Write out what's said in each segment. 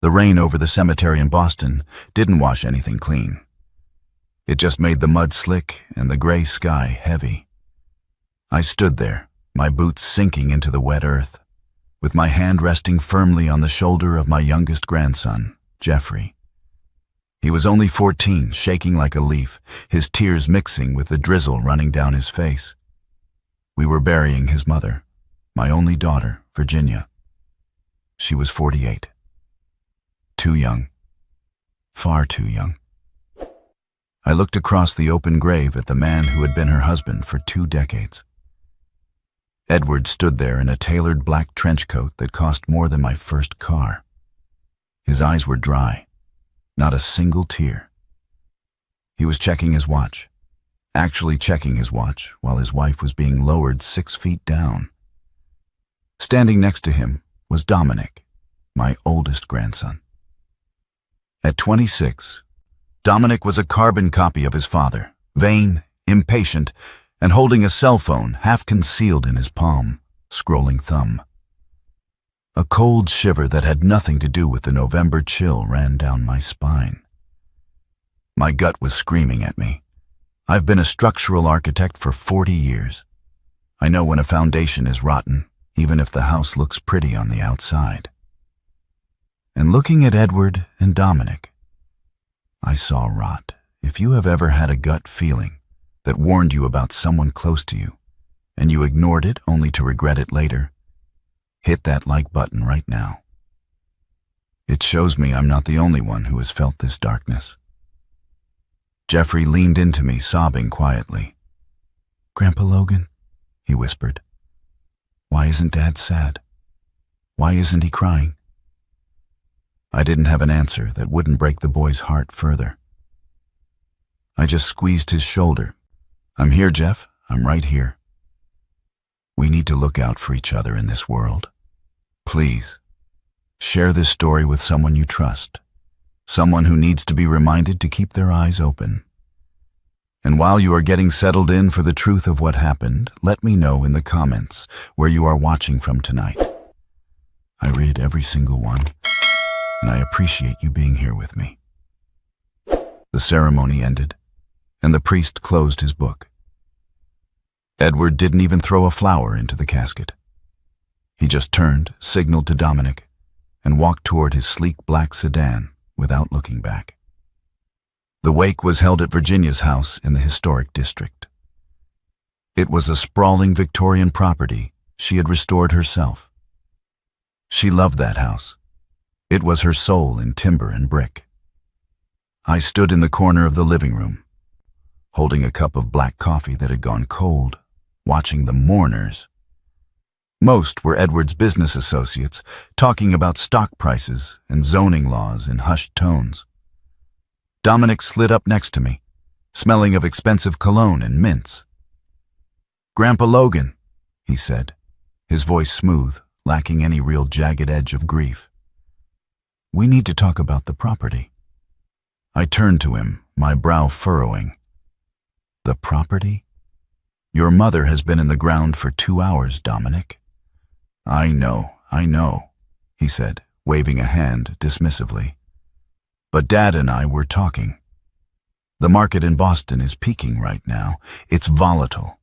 The rain over the cemetery in Boston didn't wash anything clean. It just made the mud slick and the gray sky heavy. I stood there, my boots sinking into the wet earth, with my hand resting firmly on the shoulder of my youngest grandson, Jeffrey. He was only 14, shaking like a leaf, his tears mixing with the drizzle running down his face. We were burying his mother, my only daughter, Virginia. She was 48. Too young. Far too young. I looked across the open grave at the man who had been her husband for 2 decades. Edward stood there in a tailored black trench coat that cost more than my first car. His eyes were dry, not a single tear. He was checking his watch, actually checking his watch while his wife was being lowered 6 feet down. Standing next to him was Dominic, my oldest grandson. At 26, Dominic was a carbon copy of his father, vain, impatient, and holding a cell phone half concealed in his palm, scrolling thumb. A cold shiver that had nothing to do with the November chill ran down my spine. My gut was screaming at me. I've been a structural architect for 40 years. I know when a foundation is rotten, even if the house looks pretty on the outside. And looking at Edward and Dominic, I saw rot. If you have ever had a gut feeling that warned you about someone close to you, and you ignored it only to regret it later, hit that like button right now. It shows me I'm not the only one who has felt this darkness. Jeffrey leaned into me, sobbing quietly. "Grandpa Logan," he whispered, "why isn't Dad sad? Why isn't he crying?" I didn't have an answer that wouldn't break the boy's heart further. I just squeezed his shoulder. "I'm here, Jeff. I'm right here. We need to look out for each other in this world. Please, share this story with someone you trust, someone who needs to be reminded to keep their eyes open. And while you are getting settled in for the truth of what happened, let me know in the comments where you are watching from tonight. I read every single one, and I appreciate you being here with me." The ceremony ended, and the priest closed his book. Edward didn't even throw a flower into the casket. He just turned, signaled to Dominic, and walked toward his sleek black sedan without looking back. The wake was held at Virginia's house in the historic district. It was a sprawling Victorian property she had restored herself. She loved that house. It was her soul in timber and brick. I stood in the corner of the living room, holding a cup of black coffee that had gone cold, watching the mourners. Most were Edward's business associates, talking about stock prices and zoning laws in hushed tones. Dominic slid up next to me, smelling of expensive cologne and mints. "Grandpa Logan," he said, his voice smooth, lacking any real jagged edge of grief. "We need to talk about the property." I turned to him, my brow furrowing. "The property? Your mother has been in the ground for 2 hours, Dominic." I know, he said, waving a hand dismissively. "But Dad and I were talking. The market in Boston is peaking right now. It's volatile.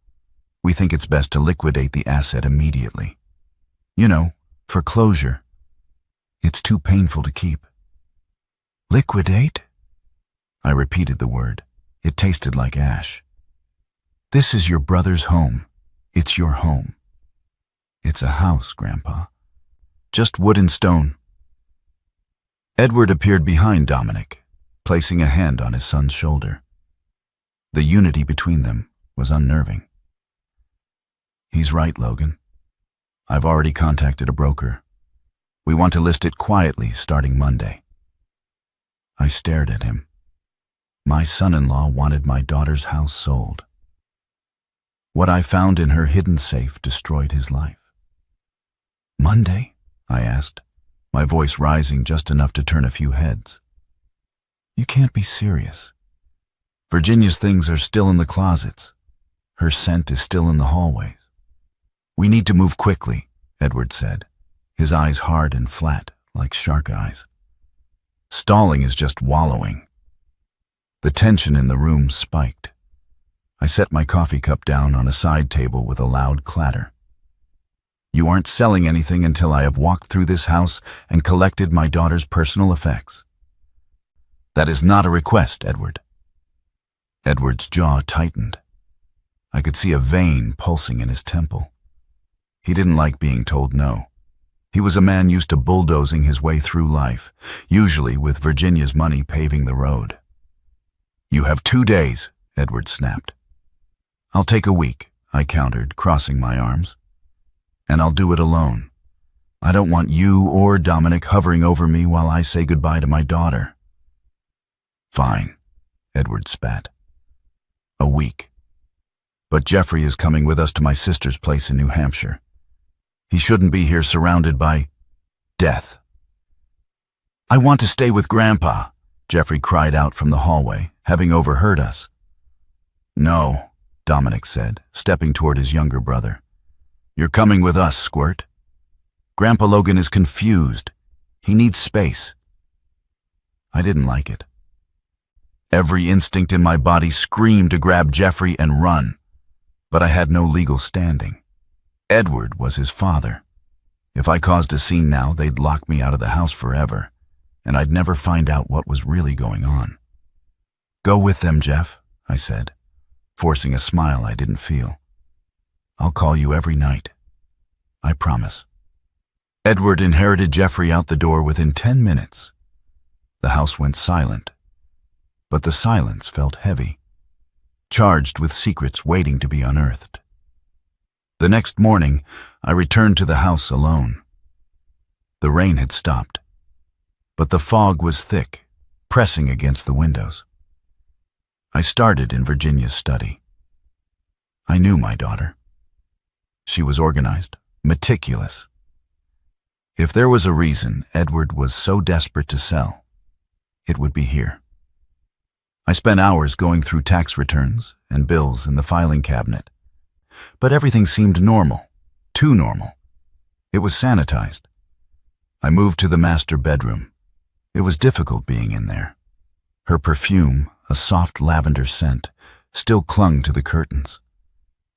We think it's best to liquidate the asset immediately. You know, for closure. It's too painful to keep." "Liquidate?" I repeated the word. It tasted like ash. "This is your brother's home. It's your home." "It's a house, Grandpa. Just wood and stone." Edward appeared behind Dominic, placing a hand on his son's shoulder. The unity between them was unnerving. "He's right, Logan. I've already contacted a broker. We want to list it quietly starting Monday." I stared at him. My son-in-law wanted my daughter's house sold. What I found in her hidden safe destroyed his life. "Monday?" I asked, my voice rising just enough to turn a few heads. "You can't be serious. Virginia's things are still in the closets. Her scent is still in the hallways. We need to move quickly," Edward said, his eyes hard and flat like shark eyes. Stalling is just wallowing. The tension in the room spiked. I set my coffee cup down on a side table with a loud clatter. You aren't selling anything until I have walked through this house and collected my daughter's personal effects. That is not a request, Edward. Edward's jaw tightened. I could see a vein pulsing in his temple. He didn't like being told no. He was a man used to bulldozing his way through life, usually with Virginia's money paving the road. You have 2 days, Edward snapped. I'll take a week, I countered, crossing my arms. And I'll do it alone. I don't want you or Dominic hovering over me while I say goodbye to my daughter. Fine, Edward spat. A week. But Jeffrey is coming with us to my sister's place in New Hampshire. He shouldn't be here surrounded by death. I want to stay with Grandpa, Jeffrey cried out from the hallway, having overheard us. No, Dominic said, stepping toward his younger brother. You're coming with us, Squirt. Grandpa Logan is confused. He needs space. I didn't like it. Every instinct in my body screamed to grab Jeffrey and run, but I had no legal standing. Edward was his father. If I caused a scene now, they'd lock me out of the house forever, and I'd never find out what was really going on. Go with them, Jeff, I said, forcing a smile I didn't feel. I'll call you every night. I promise. Edward inherited Jeffrey out the door within 10 minutes. The house went silent, but the silence felt heavy, charged with secrets waiting to be unearthed. The next morning, I returned to the house alone. The rain had stopped, but the fog was thick, pressing against the windows. I started in Virginia's study. I knew my daughter. She was organized, meticulous. If there was a reason Edward was so desperate to sell, it would be here. I spent hours going through tax returns and bills in the filing cabinet, but everything seemed normal, too normal. It was sanitized. I moved to the master bedroom. It was difficult being in there. Her perfume, a soft lavender scent, still clung to the curtains.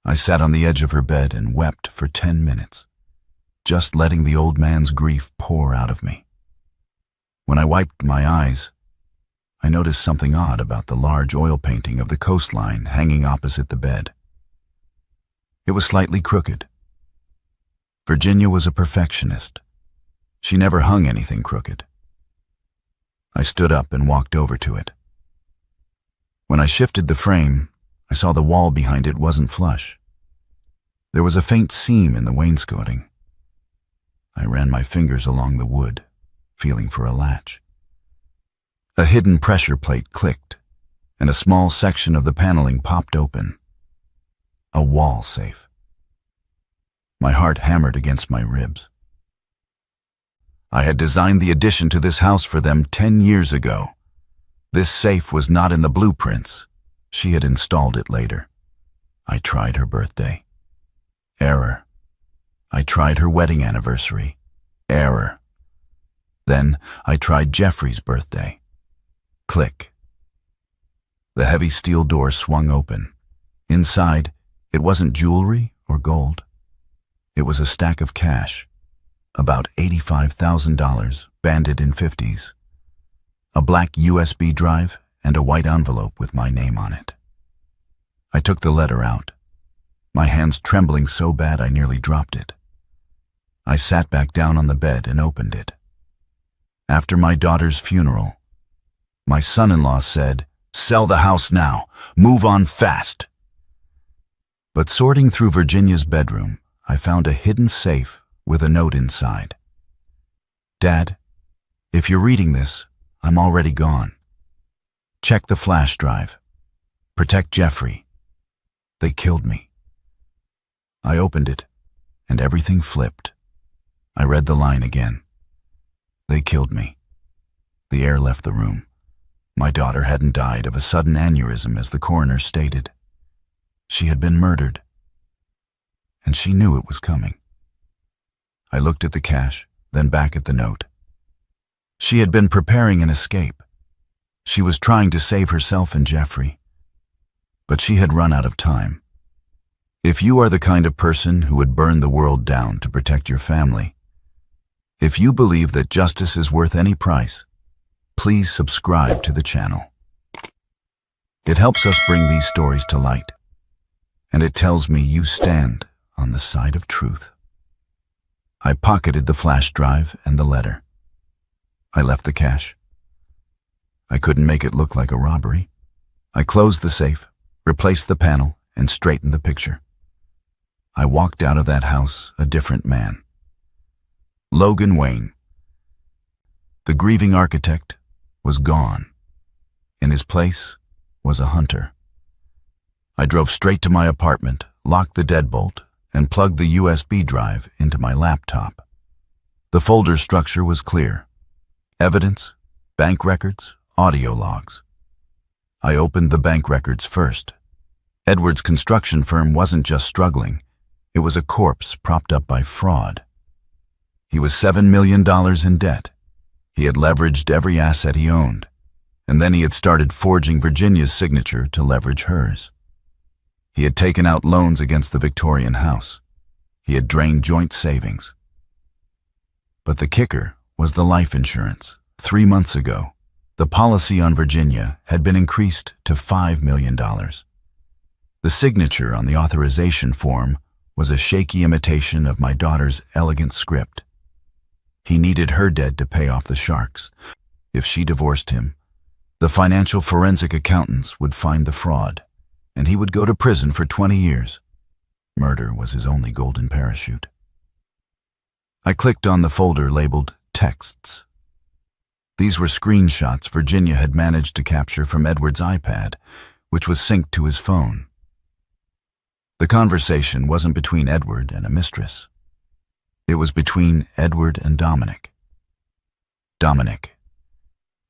I sat on the edge of her bed and wept for 10 minutes, just letting the old man's grief pour out of me. When I wiped my eyes, I noticed something odd about the large oil painting of the coastline hanging opposite the bed. It was slightly crooked. Virginia was a perfectionist. She never hung anything crooked. I stood up and walked over to it. When I shifted the frame, I saw the wall behind it wasn't flush. There was a faint seam in the wainscoting. I ran my fingers along the wood, feeling for a latch. A hidden pressure plate clicked, and a small section of the paneling popped open. A wall safe. My heart hammered against my ribs. I had designed the addition to this house for them 10 years ago. This safe was not in the blueprints. She had installed it later. I tried her birthday. Error. I tried her wedding anniversary. Error. Then I tried Jeffrey's birthday. Click. The heavy steel door swung open. Inside, it wasn't jewelry or gold. It was a stack of cash, about $85,000, banded in 50s. A black USB drive and a white envelope with my name on it. I took the letter out, my hands trembling so bad I nearly dropped it. I sat back down on the bed and opened it. After my daughter's funeral, my son-in-law said, "Sell the house now. Move on fast." But sorting through Virginia's bedroom, I found a hidden safe with a note inside. "Dad, if you're reading this, I'm already gone. Check the flash drive. Protect Jeffrey. They killed me." I opened it, and everything flipped. I read the line again. They killed me. The air left the room. My daughter hadn't died of a sudden aneurysm, as the coroner stated. She had been murdered, and she knew it was coming. I looked at the cash, then back at the note. She had been preparing an escape. She was trying to save herself and Jeffrey. But she had run out of time. If you are the kind of person who would burn the world down to protect your family, if you believe that justice is worth any price, please subscribe to the channel. It helps us bring these stories to light, and it tells me you stand on the side of truth. I pocketed the flash drive and the letter. I left the cash. I couldn't make it look like a robbery. I closed the safe, replaced the panel, and straightened the picture. I walked out of that house a different man. Logan Wayne, the grieving architect, was gone. In his place was a hunter. I drove straight to my apartment, locked the deadbolt, and plugged the USB drive into my laptop. The folder structure was clear. Evidence, bank records, audio logs. I opened the bank records first. Edward's construction firm wasn't just struggling. It was a corpse propped up by fraud. He was $7 million in debt. He had leveraged every asset he owned, and then he had started forging Virginia's signature to leverage hers. He had taken out loans against the Victorian house. He had drained joint savings. But the kicker was the life insurance. 3 months ago, the policy on Virginia had been increased to $5 million. The signature on the authorization form was a shaky imitation of my daughter's elegant script. He needed her dead to pay off the sharks. If she divorced him, the financial forensic accountants would find the fraud, and he would go to prison for 20 years. Murder was his only golden parachute. I clicked on the folder labeled Texts. These were screenshots Virginia had managed to capture from Edward's iPad, which was synced to his phone. The conversation wasn't between Edward and a mistress. It was between Edward and Dominic. Dominic: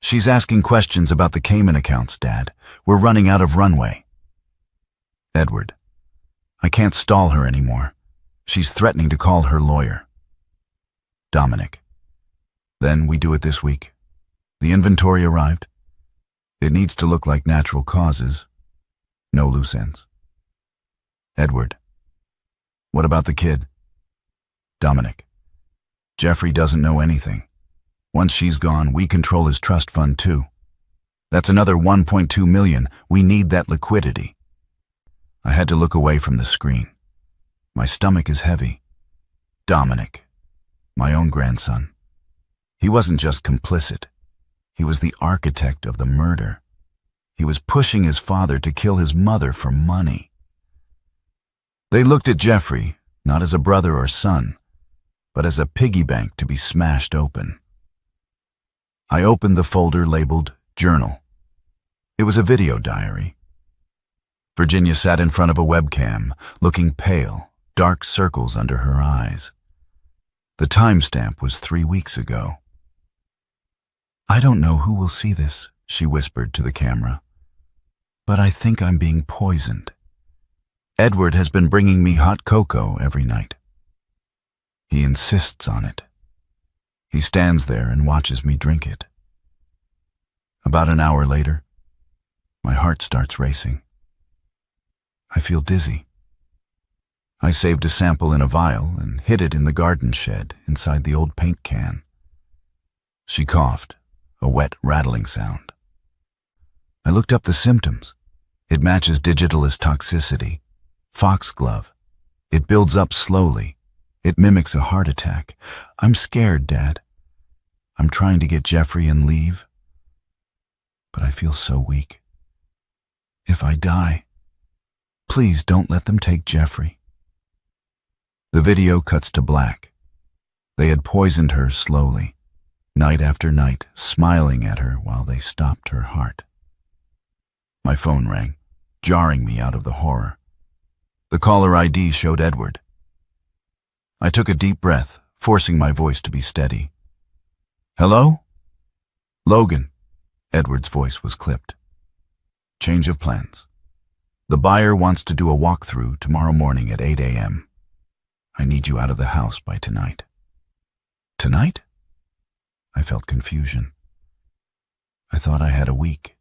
"She's asking questions about the Cayman accounts, Dad. We're running out of runway." Edward: "I can't stall her anymore. She's threatening to call her lawyer." Dominic: "Then we do it this week. The inventory arrived. It needs to look like natural causes. No loose ends." Edward: "What about the kid?" Dominic: "Jeffrey doesn't know anything. Once she's gone, we control his trust fund too. That's another $1.2 million. We need that liquidity." I had to look away from the screen. My stomach is heavy. Dominic, my own grandson. He wasn't just complicit. He was the architect of the murder. He was pushing his father to kill his mother for money. They looked at Jeffrey, not as a brother or son, but as a piggy bank to be smashed open. I opened the folder labeled Journal. It was a video diary. Virginia sat in front of a webcam, looking pale, dark circles under her eyes. The timestamp was 3 weeks ago. "I don't know who will see this," she whispered to the camera, "but I think I'm being poisoned. Edward has been bringing me hot cocoa every night. He insists on it. He stands there and watches me drink it. About an hour later, my heart starts racing. I feel dizzy. I saved a sample in a vial and hid it in the garden shed inside the old paint can." She coughed, a wet, rattling sound. I looked up the symptoms. It matches digitalist toxicity. Foxglove. It builds up slowly. It mimics a heart attack. I'm scared, Dad. I'm trying to get Jeffrey and leave, but I feel so weak. If I die, please don't let them take Jeffrey. The video cuts to black. They had poisoned her slowly, night after night, smiling at her while they stopped her heart. My phone rang, jarring me out of the horror. The caller ID showed Edward. I took a deep breath, forcing my voice to be steady. "Hello?" "Logan." Edward's voice was clipped. "Change of plans. The buyer wants to do a walkthrough tomorrow morning at 8 a.m. I need you out of the house by tonight." "Tonight?" I felt confusion. I thought I had a week.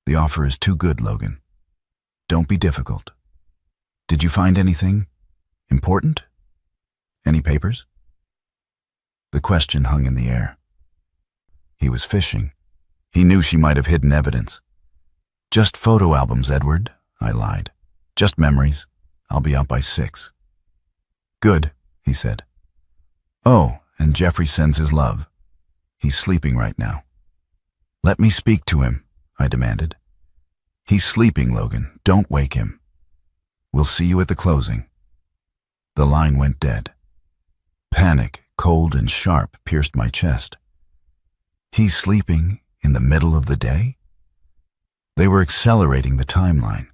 The offer is too good, Logan. Don't be difficult. Did you find anything important? Any papers? The question hung in the air. He was fishing. He knew she might have hidden evidence. Just photo albums, Edward, I lied. Just memories. I'll be out by 6. Good, he said. Oh, and Jeffrey sends his love. He's sleeping right now. Let me speak to him, I demanded. He's sleeping, Logan. Don't wake him. We'll see you at the closing. The line went dead. Panic, cold and sharp, pierced my chest. He's sleeping in the middle of the day? They were accelerating the timeline.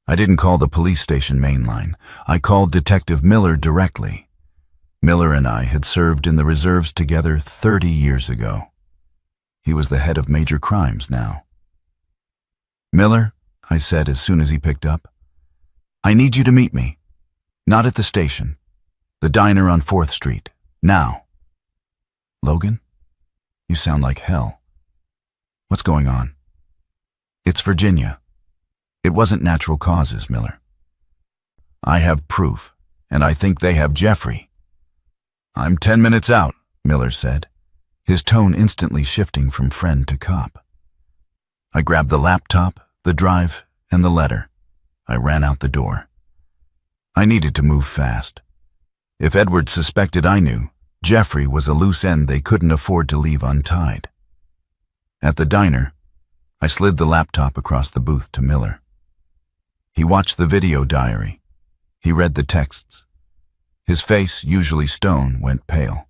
I didn't call the police station main line. I called Detective Miller directly. Miller and I had served in the reserves together 30 years ago. He was the head of major crimes now. Miller, I said as soon as he picked up, I need you to meet me. Not at the station. The diner on 4th Street. Now. Logan? You sound like hell. What's going on? It's Virginia. It wasn't natural causes, Miller. I have proof, and I think they have Jeffrey. I'm 10 minutes out, Miller said, his tone instantly shifting from friend to cop. I grabbed the laptop, the drive, and the letter. I ran out the door. I needed to move fast. If Edward suspected I knew, Jeffrey was a loose end they couldn't afford to leave untied. At the diner, I slid the laptop across the booth to Miller. He watched the video diary. He read the texts. His face, usually stone, went pale.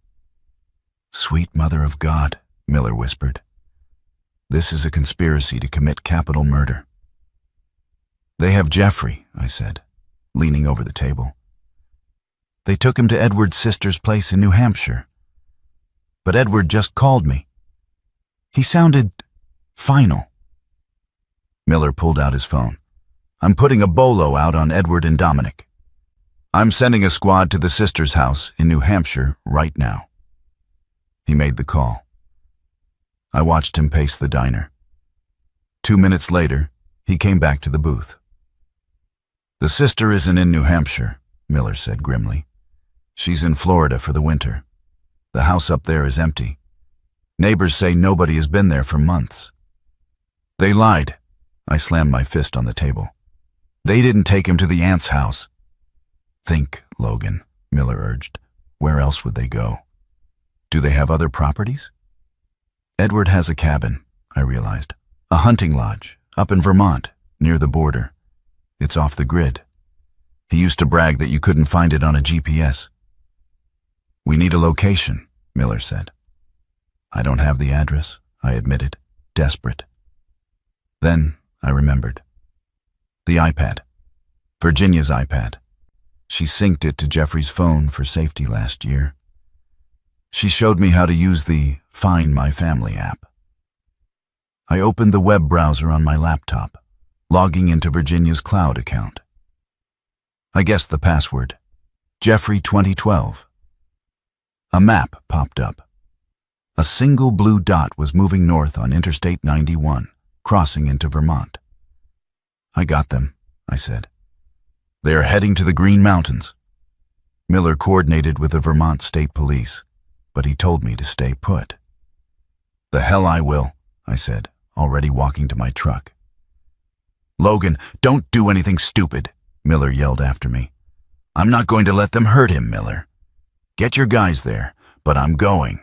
Sweet Mother of God, Miller whispered. This is a conspiracy to commit capital murder. They have Jeffrey, I said, leaning over the table. They took him to Edward's sister's place in New Hampshire. But Edward just called me. He sounded final. Miller pulled out his phone. I'm putting a bolo out on Edward and Dominic. I'm sending a squad to the sister's house in New Hampshire right now. He made the call. I watched him pace the diner. 2 minutes later, he came back to the booth. The sister isn't in New Hampshire, Miller said grimly. She's in Florida for the winter. The house up there is empty. Neighbors say nobody has been there for months. They lied. I slammed my fist on the table. They didn't take him to the aunt's house. Think, Logan, Miller urged. Where else would they go? Do they have other properties? Edward has a cabin, I realized. A hunting lodge, up in Vermont, near the border. It's off the grid. He used to brag that you couldn't find it on a GPS. We need a location, Miller said. I don't have the address, I admitted, desperate. Then I remembered. The iPad. Virginia's iPad. She synced it to Jeffrey's phone for safety last year. She showed me how to use the Find My Family app. I opened the web browser on my laptop, logging into Virginia's cloud account. I guessed the password. Jeffrey 2012. A map popped up. A single blue dot was moving north on Interstate 91, crossing into Vermont. I got them, I said. They are heading to the Green Mountains. Miller coordinated with the Vermont State Police, but he told me to stay put. The hell I will, I said, already walking to my truck. Logan, don't do anything stupid, Miller yelled after me. I'm not going to let them hurt him, Miller. Get your guys there, but I'm going.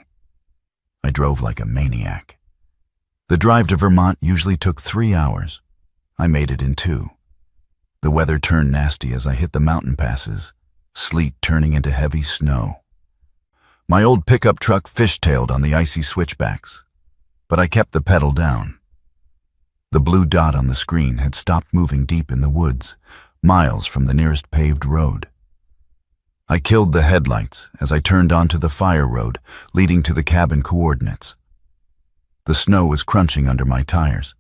I drove like a maniac. The drive to Vermont usually took 3 hours. I made it in 2. The weather turned nasty as I hit the mountain passes, sleet turning into heavy snow. My old pickup truck fishtailed on the icy switchbacks, but I kept the pedal down. The blue dot on the screen had stopped moving deep in the woods, miles from the nearest paved road. I killed the headlights as I turned onto the fire road leading to the cabin coordinates. The snow was crunching under my tires.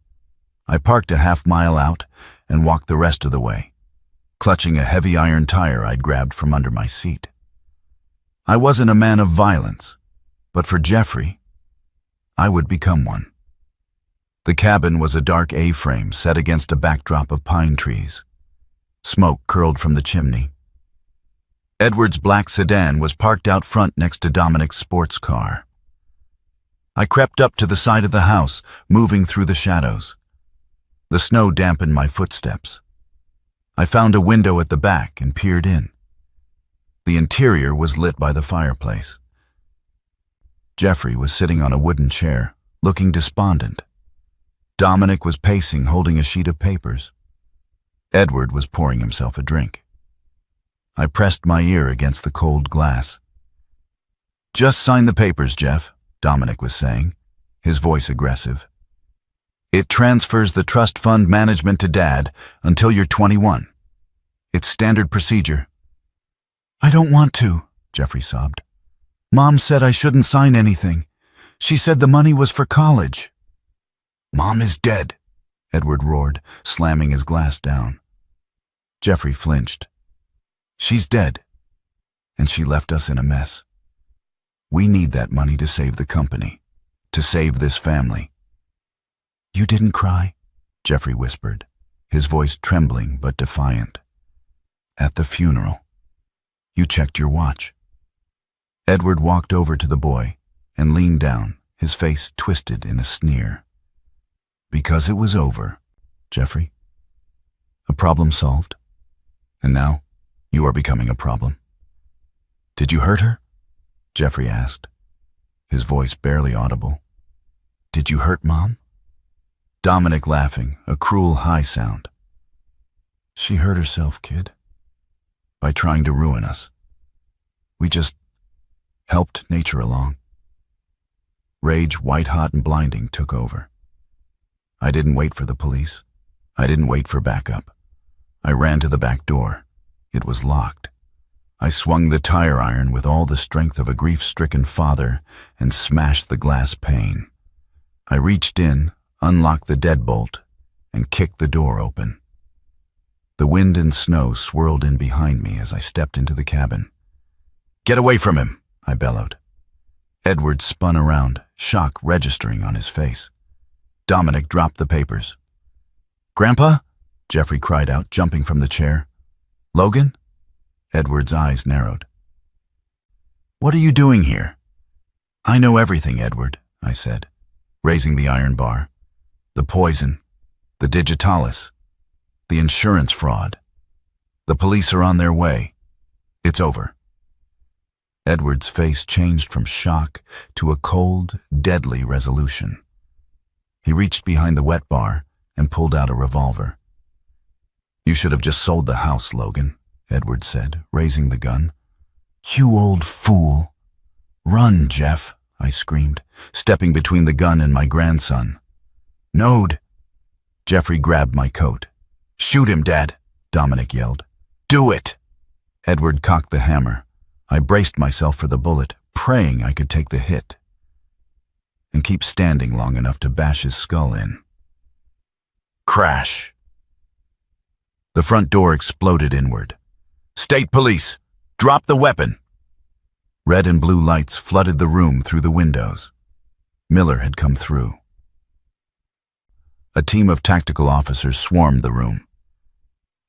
I parked a half-mile out and walked the rest of the way, clutching a heavy iron tire I'd grabbed from under my seat. I wasn't a man of violence, But for Jeffrey, I would become one. The cabin was a dark A-frame set against a backdrop of pine trees. Smoke curled from the chimney. Edward's black sedan was parked out front next to Dominic's sports car. I crept up to the side of the house, moving through the shadows. The snow dampened my footsteps. I found a window at the back and peered in. The interior was lit by the fireplace. Jeffrey was sitting on a wooden chair, looking despondent. Dominic was pacing, holding a sheet of papers. Edward was pouring himself a drink. I pressed my ear against the cold glass. "Just sign the papers, Jeff," Dominic was saying, his voice aggressive. "It transfers the trust fund management to Dad until you're 21. It's standard procedure." "I don't want to," Jeffrey sobbed. "Mom said I shouldn't sign anything. She said the money was for college." "Mom is dead," Edward roared, slamming his glass down. Jeffrey flinched. "She's dead, and she left us in a mess. We need that money to save the company, to save this family." "You didn't cry?" Jeffrey whispered, his voice trembling but defiant. "At the funeral. You checked your watch." Edward walked over to the boy and leaned down, his face twisted in a sneer. "Because it was over, Jeffrey. A problem solved. And now, you are becoming a problem." "Did you hurt her?" Jeffrey asked, his voice barely audible. "Did you hurt Mom?" Dominic laughing, a cruel high sound. "She hurt herself, kid. By trying to ruin us. We just helped nature along." Rage, white-hot and blinding, took over. I didn't wait for the police. I didn't wait for backup. I ran to the back door. It was locked. I swung the tire iron with all the strength of a grief-stricken father and smashed the glass pane. I reached in, unlocked the deadbolt, and kicked the door open. The wind and snow swirled in behind me as I stepped into the cabin. "Get away from him!" I bellowed. Edward spun around, shock registering on his face. Dominic dropped the papers. "Grandpa?" Jeffrey cried out, jumping from the chair. "Logan?" Edward's eyes narrowed. "What are you doing here?" "I know everything, Edward," I said, raising the iron bar. "The poison, the digitalis, the insurance fraud. The police are on their way. It's over." Edward's face changed from shock to a cold, deadly resolution. He reached behind the wet bar and pulled out a revolver. "You should have just sold the house, Logan," Edward said, raising the gun. "You old fool." "Run, Jeff," I screamed, stepping between the gun and my grandson. "Node." Jeffrey grabbed my coat. "Shoot him, Dad," Dominic yelled. "Do it." Edward cocked the hammer. I braced myself for the bullet, praying I could take the hit and keep standing long enough to bash his skull in. Crash. The front door exploded inward. "State police, drop the weapon." Red and blue lights flooded the room through the windows. Miller had come through. A team of tactical officers swarmed the room.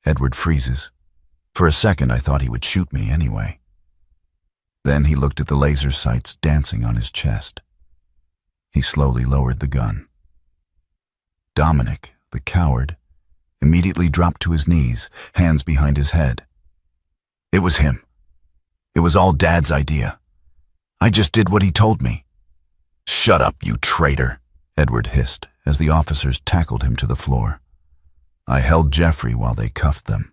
Edward freezes. For a second, I thought he would shoot me anyway. Then he looked at the laser sights dancing on his chest. He slowly lowered the gun. Dominic, the coward, immediately dropped to his knees, hands behind his head. It was him. It was all Dad's idea. I just did what he told me. "Shut up, you traitor," Edward hissed as the officers tackled him to the floor. I held Jeffrey while they cuffed them.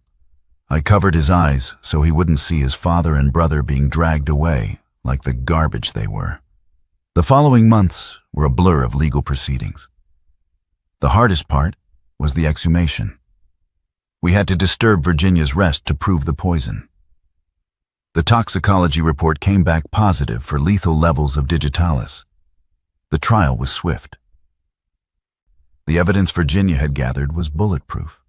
I covered his eyes so he wouldn't see his father and brother being dragged away like the garbage they were. The following months were a blur of legal proceedings. The hardest part was the exhumation. We had to disturb Virginia's rest to prove the poison. The toxicology report came back positive for lethal levels of digitalis. The trial was swift. The evidence Virginia had gathered was bulletproof.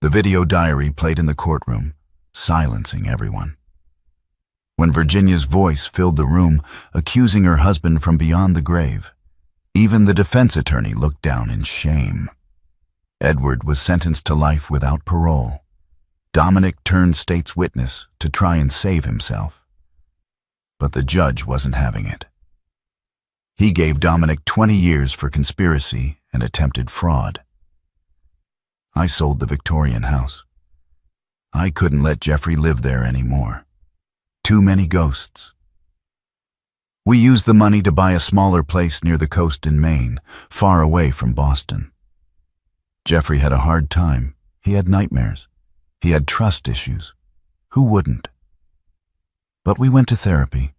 The video diary played in the courtroom, silencing everyone. when Virginia's voice filled the room, accusing her husband from beyond the grave. Even the defense attorney looked down in shame. Edward was sentenced to life without parole. Dominic turned state's witness to try and save himself. But the judge wasn't having it. He gave Dominic 20 years for conspiracy and attempted fraud. I sold the Victorian house. I couldn't let Jeffrey live there anymore. Too many ghosts. We used the money to buy a smaller place near the coast in Maine, far away from Boston. Jeffrey had a hard time. He had nightmares. He had trust issues. Who wouldn't? But we went to therapy.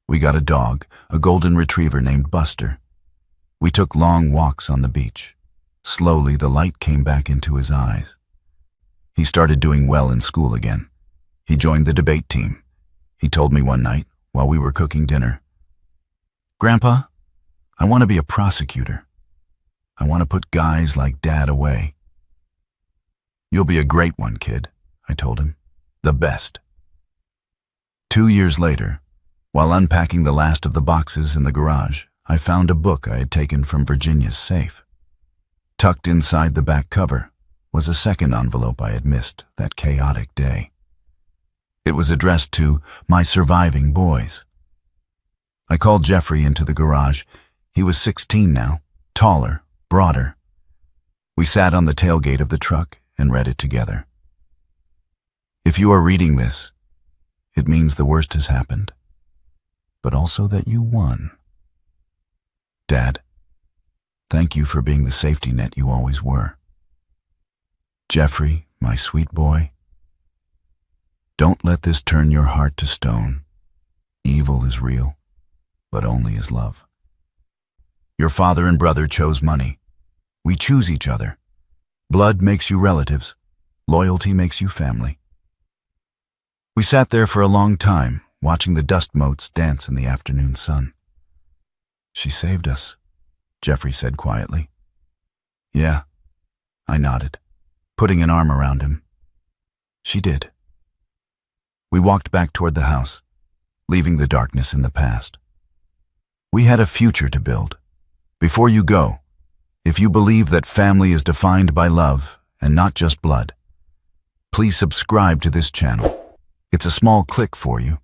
We got a dog, a golden retriever named Buster. We took long walks on the beach. Slowly, the light came back into his eyes. He started doing well in school again. He joined the debate team. He told me one night, while we were cooking dinner, "Grandpa, I want to be a prosecutor. I want to put guys like Dad away." "You'll be a great one, kid," I told him. "The best." 2 years later, while unpacking the last of the boxes in the garage, I found a book I had taken from Virginia's safe. Tucked inside the back cover was a second envelope I had missed that chaotic day. It was addressed to my surviving boys. I called Jeffrey into the garage. He was 16 now, taller, broader. We sat on the tailgate of the truck and read it together. If you are reading this, it means the worst has happened, but also that you won. Dad, thank you for being the safety net you always were. Jeffrey, my sweet boy, don't let this turn your heart to stone. Evil is real, but only as love. Your father and brother chose money. We choose each other. Blood makes you relatives. Loyalty makes you family. We sat there for a long time, watching the dust motes dance in the afternoon sun. "She saved us," Jeffrey said quietly. "Yeah," I nodded, putting an arm around him. "She did." We walked back toward the house, leaving the darkness in the past. We had a future to build. Before you go, if you believe that family is defined by love and not just blood, please subscribe to this channel. It's a small click for you,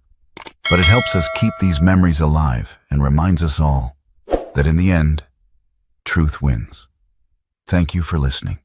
but it helps us keep these memories alive and reminds us all that in the end, truth wins. Thank you for listening.